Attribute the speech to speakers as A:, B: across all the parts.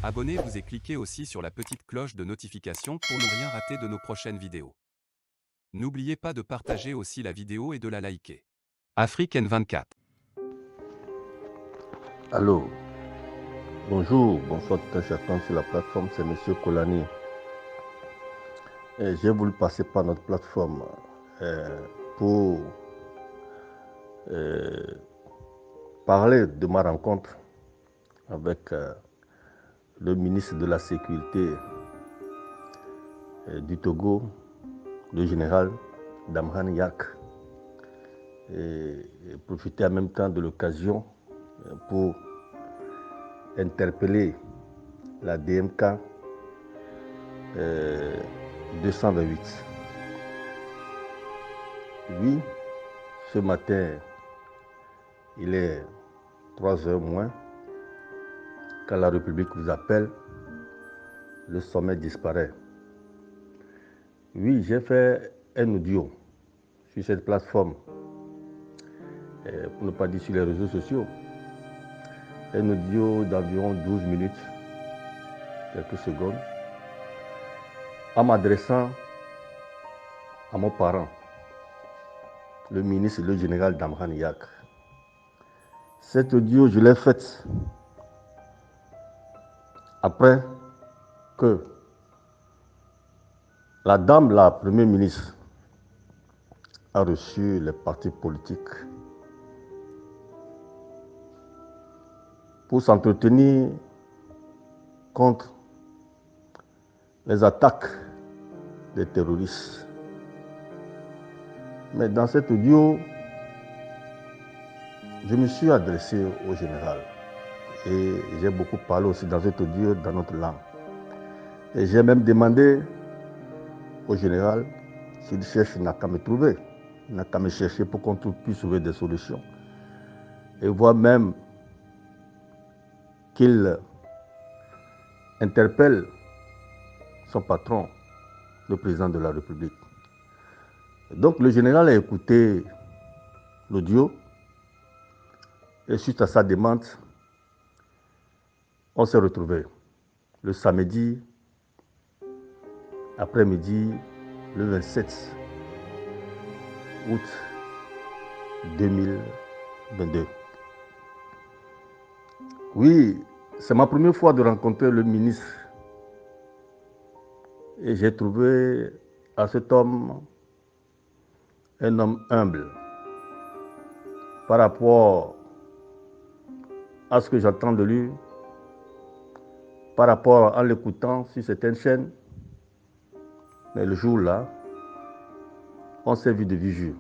A: Abonnez-vous et cliquez aussi sur la petite cloche de notification pour ne rien rater de nos prochaines vidéos. N'oubliez pas de partager aussi la vidéo et de la liker. Afrique N24.
B: Allô, bonjour, bonsoir tout un chacun sur la plateforme, c'est Monsieur Kolani. J'ai voulu passer par notre plateforme pour parler de ma rencontre avec le ministre de la Sécurité du Togo, le général Damran Yak, et profiter en même temps de l'occasion pour interpeller la DMK 228. Oui, ce matin, il est 3h moins, quand la République vous appelle, le sommet disparaît. Oui, j'ai fait un audio sur cette plateforme, pour ne pas dire sur les réseaux sociaux, un audio d'environ 12 minutes, quelques secondes, en m'adressant à mon parent, le ministre et le général Damran Yak. Cet audio, je l'ai fait après que la dame, la première ministre, a reçu les partis politiques pour s'entretenir contre les attaques des terroristes. Mais dans cet audio, je me suis adressé au général et j'ai beaucoup parlé aussi dans cet audio dans notre langue. Et j'ai même demandé au général s'il cherche, il n'a qu'à me trouver, il n'a qu'à me chercher pour qu'on puisse trouver des solutions. Et voire même qu'il interpelle son patron, le président de la République. Donc le général a écouté l'audio et suite à sa demande, on s'est retrouvés le samedi après-midi, le 27 août 2022. Oui, c'est ma première fois de rencontrer le ministre et j'ai trouvé à cet homme un homme humble par rapport à ce que j'entends de lui, par rapport à l'écoutant sur certaines chaînes. Mais le jour-là, on s'est vu de visu.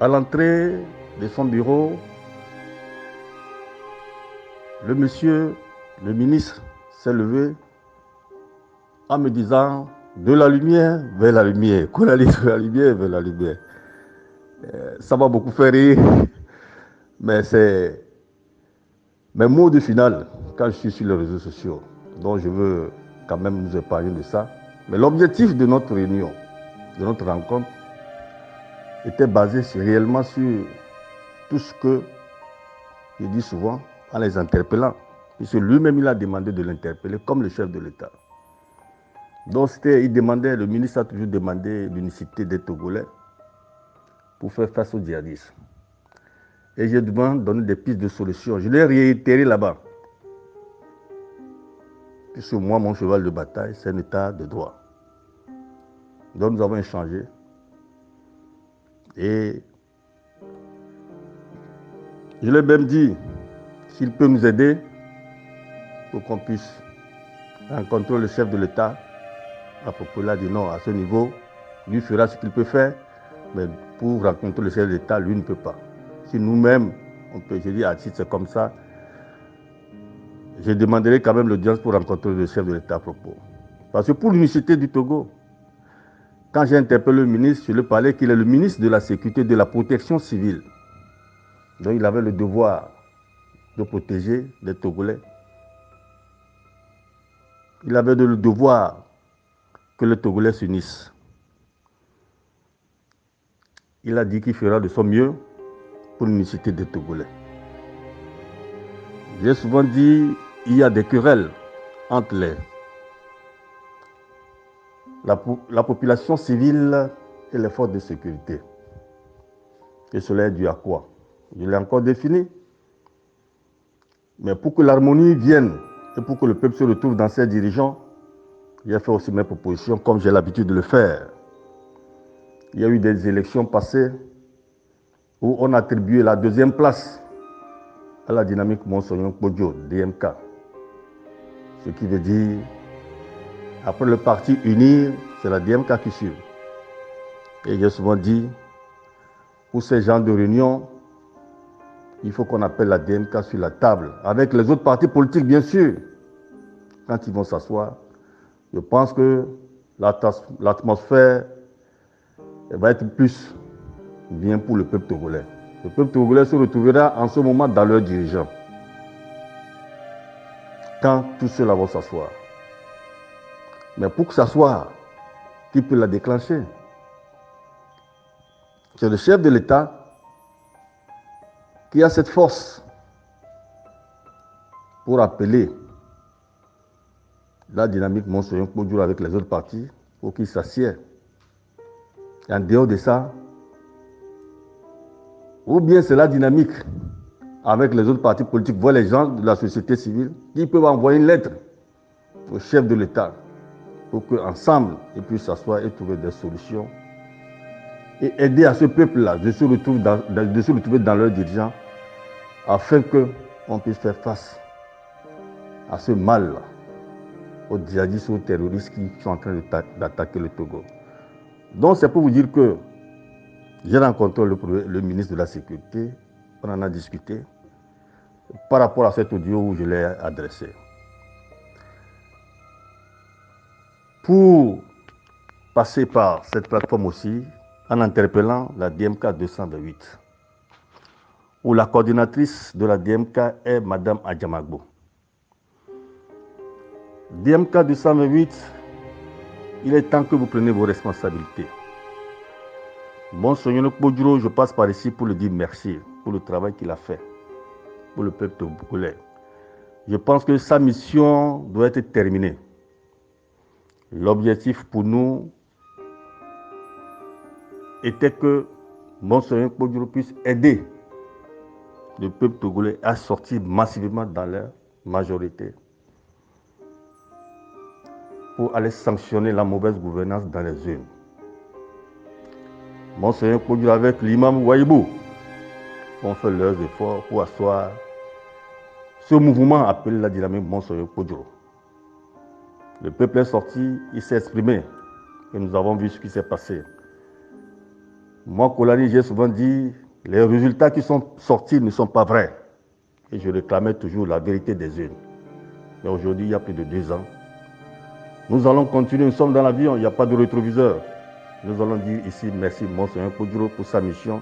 B: À l'entrée de son bureau, le monsieur, le ministre, s'est levé en me disant de la lumière vers la lumière, qu'on allait de la lumière vers la lumière. Ça m'a beaucoup fait rire, mais c'est mes mots de finale quand je suis sur les réseaux sociaux. Donc je veux quand même nous épargner de ça. Mais l'objectif de notre réunion, de notre rencontre, était basé réellement sur tout ce que je dis souvent en les interpellant. Puisque lui-même, il a demandé de l'interpeller comme le chef de l'État. Donc le ministre a toujours demandé l'unicité des Togolais pour faire face aux djihadistes. Et j'ai donné des pistes de solutions. Je l'ai réitéré là-bas. Puisque moi, mon cheval de bataille, c'est un état de droit. Donc nous avons échangé. Et je lui ai même dit s'il peut nous aider pour qu'on puisse rencontrer le chef de l'État. À propos, il a dit non, à ce niveau, lui fera ce qu'il peut faire, mais pour rencontrer le chef de l'État, lui ne peut pas. Si nous-mêmes, on peut, je dis, si c'est comme ça, je demanderai quand même l'audience pour rencontrer le chef de l'État à propos. Parce que pour l'unicité du Togo, quand j'ai interpellé le ministre, je lui parlais qu'il est le ministre de la Sécurité et de la Protection civile. Donc il avait le devoir de protéger les Togolais. Il avait le devoir que les Togolais s'unissent. Il a dit qu'il fera de son mieux pour l'unicité des Togolais. J'ai souvent dit il y a des querelles entre la population civile et les forces de sécurité. Et cela est dû à quoi? Je l'ai encore défini. Mais pour que l'harmonie vienne et pour que le peuple se retrouve dans ses dirigeants, j'ai fait aussi mes propositions comme j'ai l'habitude de le faire. Il y a eu des élections passées où on a attribué la deuxième place à la dynamique Monsognon Podjo, DMK. Ce qui veut dire, après le parti uni, c'est la DMK qui suit. Et j'ai souvent dit, pour ces gens de réunion, il faut qu'on appelle la DMK sur la table, avec les autres partis politiques bien sûr. Quand ils vont s'asseoir, je pense que l'atmosphère va être plus bien pour le peuple togolais. Le peuple togolais se retrouvera en ce moment dans leurs dirigeants. Quand tous ceux-là vont s'asseoir. Mais pour que s'asseoir, qui peut la déclencher? C'est le chef de l'État qui a cette force pour appeler la dynamique Monsognon Podjo avec les autres partis pour qu'ils s'assiedent. Et en dehors de ça, ou bien c'est la dynamique avec les autres partis politiques, voient les gens de la société civile qui peuvent envoyer une lettre au chef de l'État pour qu'ensemble ils puissent s'asseoir et trouver des solutions et aider à ce peuple-là de se retrouver dans leurs dirigeants afin qu'on puisse faire face à ce mal-là, aux djihadistes, aux terroristes qui sont en train d'attaquer le Togo. Donc c'est pour vous dire que j'ai rencontré le ministre de la Sécurité, on en a discuté par rapport à cet audio où je l'ai adressé. Pour passer par cette plateforme aussi, en interpellant la DMK 228, où la coordinatrice de la DMK est Mme Adjamagbo. DMK 228, il est temps que vous preniez vos responsabilités. Monsognon Podjo, je passe par ici pour lui dire merci pour le travail qu'il a fait pour le peuple togolais. Je pense que sa mission doit être terminée. L'objectif pour nous était que Monsognon Podjo puisse aider le peuple togolais à sortir massivement dans leur majorité pour aller sanctionner la mauvaise gouvernance dans les zones. Monsognon Podjo avec l'imam Ouaïbou ont fait leurs efforts pour asseoir ce mouvement appelé la dynamique Monsognon Podjo. Le peuple est sorti, il s'est exprimé et nous avons vu ce qui s'est passé. Moi, Kolani, j'ai souvent dit, les résultats qui sont sortis ne sont pas vrais. Et je réclamais toujours la vérité des urnes. Mais aujourd'hui, il y a plus de 2 ans, nous allons continuer, nous sommes dans l'avion, il n'y a pas de rétroviseur. Nous allons dire ici merci Monsognon Podjo pour sa mission.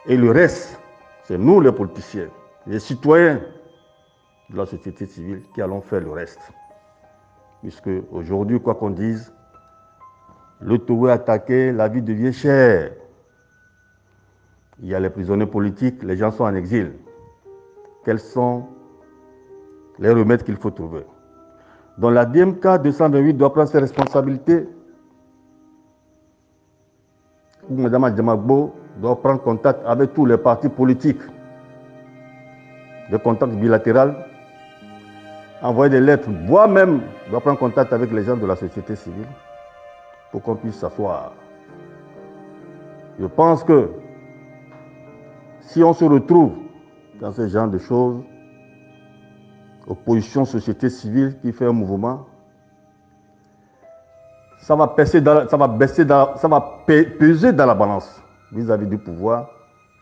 B: Et le reste, c'est nous les politiciens, les citoyens de la société civile qui allons faire le reste. Puisque aujourd'hui, quoi qu'on dise, le Togo est attaqué, la vie devient chère. Il y a les prisonniers politiques, les gens sont en exil. Quels sont les remèdes qu'il faut trouver? Donc la DMK 228 doit prendre ses responsabilités. Mme Adjamagbo doit prendre contact avec tous les partis politiques, des contacts bilatéraux, envoyer des lettres, voire même doit prendre contact avec les gens de la société civile pour qu'on puisse s'asseoir. Je pense que si on se retrouve dans ce genre de choses, opposition, société civile qui fait un mouvement, ça va peser dans la balance vis-à-vis du pouvoir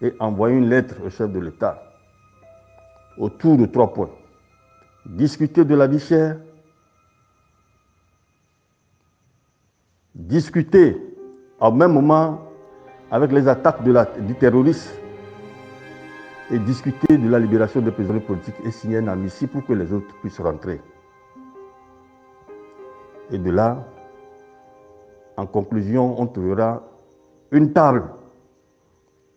B: et envoyer une lettre au chef de l'État autour de 3 points. Discuter de la vie chère, discuter au même moment avec les attaques du terrorisme et discuter de la libération des prisonniers politiques et signer un amnistie pour que les autres puissent rentrer. Et de là, en conclusion, on trouvera une table.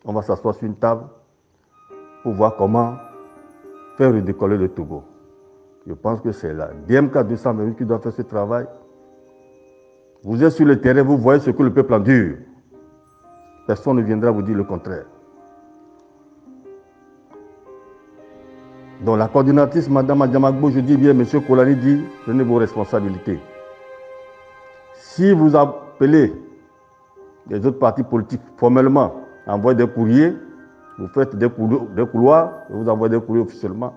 B: On va s'asseoir sur une table pour voir comment faire redécoller le Togo. Je pense que c'est la DMK 228 qui doit faire ce travail. Vous êtes sur le terrain, vous voyez ce que le peuple endure. Personne ne viendra vous dire le contraire. Donc la coordinatrice, Mme Adjamagbo, je dis bien, M. Kolani dit, prenez vos responsabilités. Si vous appelez les autres partis politiques formellement, envoyez des courriers, vous faites des couloirs, vous envoyez des courriers officiellement,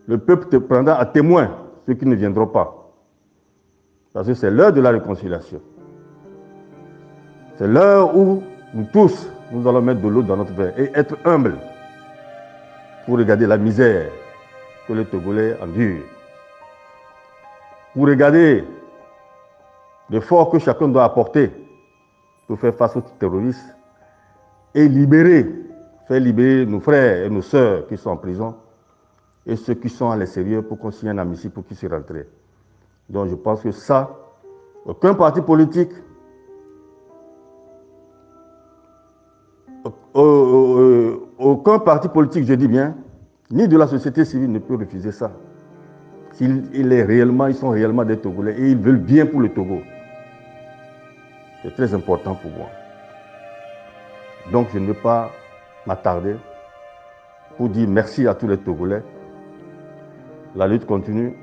B: le peuple te prendra à témoin ceux qui ne viendront pas. Parce que c'est l'heure de la réconciliation. C'est l'heure où nous tous, nous allons mettre de l'eau dans notre verre et être humbles pour regarder la misère que les Togolais endurent. Pour regarder l'effort que chacun doit apporter pour faire face aux terroristes et faire libérer nos frères et nos sœurs qui sont en prison et ceux qui sont à l'extérieur pour qu'on signe un amnistie pour qu'ils se rentrent. Donc je pense que ça, aucun parti politique, je dis bien, ni de la société civile ne peut refuser ça. Ils sont réellement des Togolais et ils veulent bien pour le Togo. C'est très important pour moi. Donc je ne vais pas m'attarder pour dire merci à tous les Togolais. La lutte continue.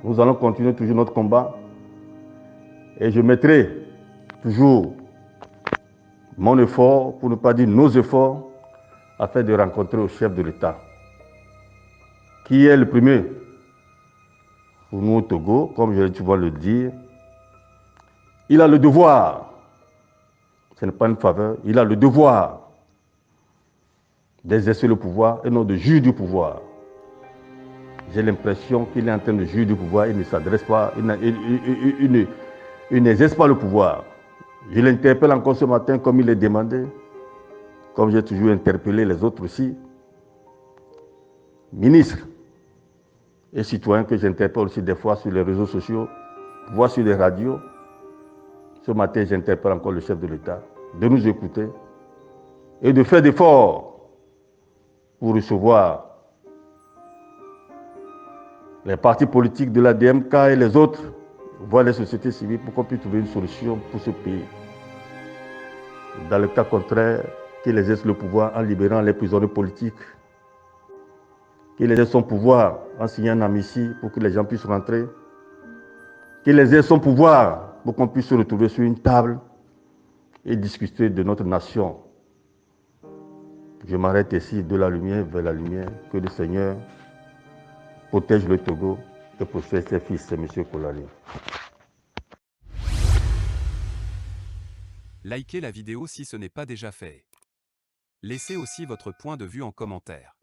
B: Nous allons continuer toujours notre combat. Et je mettrai toujours mon effort, pour ne pas dire nos efforts, afin de rencontrer le chef de l'État, qui est le premier pour nous au Togo, comme je vais souvent le dire. Il a le devoir, ce n'est pas une faveur, il a le devoir d'exercer le pouvoir et non de juger du pouvoir. J'ai l'impression qu'il est en train de juger du pouvoir, il ne s'adresse pas, il n'exerce pas le pouvoir. Je l'interpelle encore ce matin comme il est demandé, comme j'ai toujours interpellé les autres aussi. Ministres et citoyens que j'interpelle aussi des fois sur les réseaux sociaux, voire sur les radios. Ce matin, j'interpelle encore le chef de l'État de nous écouter et de faire d'efforts pour recevoir les partis politiques de la DMK et les autres, voire les sociétés civiles, pour qu'on puisse trouver une solution pour ce pays. Dans le cas contraire, qu'il exerce le pouvoir en libérant les prisonniers politiques, qu'il exerce son pouvoir en signant un amnistie pour que les gens puissent rentrer, qu'il exerce son pouvoir pour qu'on puisse se retrouver sur une table et discuter de notre nation. Je m'arrête ici, de la lumière vers la lumière. Que le Seigneur protège le Togo et protège ses fils, c'est M. Kolani.
A: Likez la vidéo si ce n'est pas déjà fait. Laissez aussi votre point de vue en commentaire.